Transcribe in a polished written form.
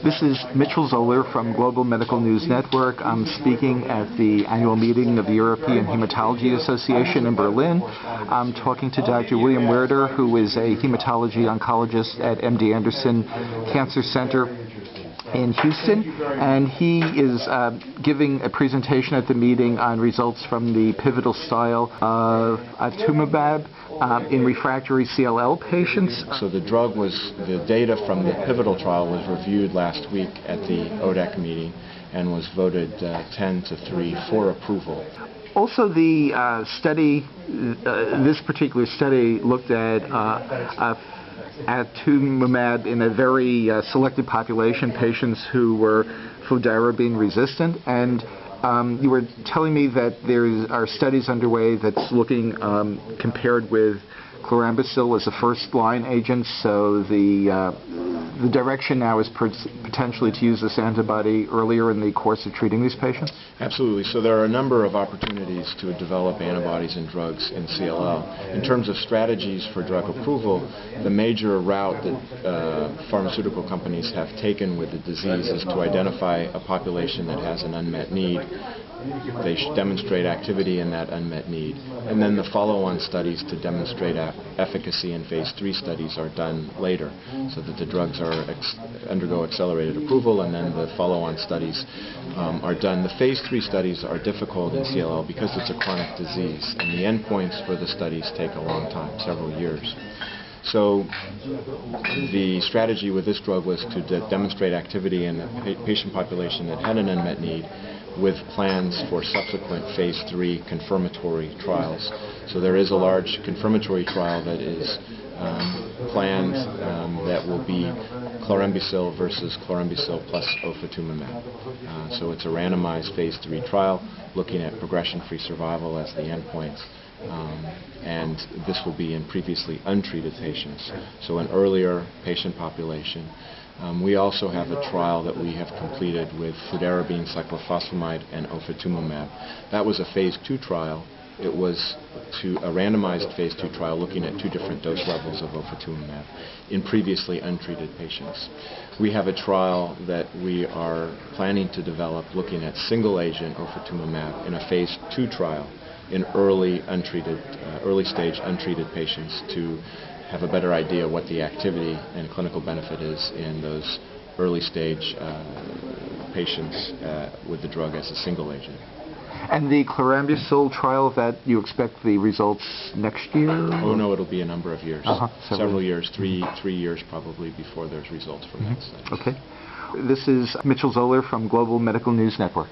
This is Mitchel Zoler from Global Medical News Network. I'm speaking at the annual meeting of the European Hematology Association in Berlin. I'm talking to Dr. William Wierda, who is a hematology oncologist at MD Anderson Cancer Center in Houston, and he is giving a presentation at the meeting on results from the pivotal trial of Ofatumumab in refractory CLL patients. So the data from the pivotal trial was reviewed last week at the ODAC meeting and was voted 10-3 for approval. Also, the this particular study looked at Ofatumumab in a very selected population, patients who were fludarabine resistant, and you were telling me that there are studies underway that's looking compared with chlorambucil as a first-line agent, so the direction now is potentially to use this antibody earlier in the course of treating these patients? Absolutely. So there are a number of opportunities to develop antibodies and drugs in CLL. In terms of strategies for drug approval, the major route that pharmaceutical companies have taken with the disease is to identify a population that has an unmet need. They should demonstrate activity in that unmet need, and then the follow-on studies to demonstrate efficacy in phase 3 studies are done later, so that the drugs undergo accelerated approval, and then the follow-on studies are done. The phase 3 studies are difficult in CLL because it's a chronic disease, and the endpoints for the studies take a long time, several years. So the strategy with this drug was to demonstrate activity in a patient population that had an unmet need, with plans for subsequent phase 3 confirmatory trials. So there is a large confirmatory trial that is planned that will be chlorambucil versus chlorambucil plus Ofatumumab. So it's a randomized phase 3 trial looking at progression-free survival as the endpoints. And this will be in previously untreated patients, so an earlier patient population. We also have a trial that we have completed with fludarabine, cyclophosphamide, and Ofatumumab. That was a phase 2 trial. It was a randomized phase 2 trial looking at 2 different dose levels of Ofatumumab in previously untreated patients. We have a trial that we are planning to develop looking at single-agent Ofatumumab in a phase 2 trial in early stage untreated patients to have a better idea what the activity and clinical benefit is in those early stage patients with the drug as a single agent. And the chlorambucil trial, that you expect the results next year? Oh no, it'll be a number of years. Several years, three years probably before there's results from that study. Okay. This is Mitchel Zoler from Global Medical News Network.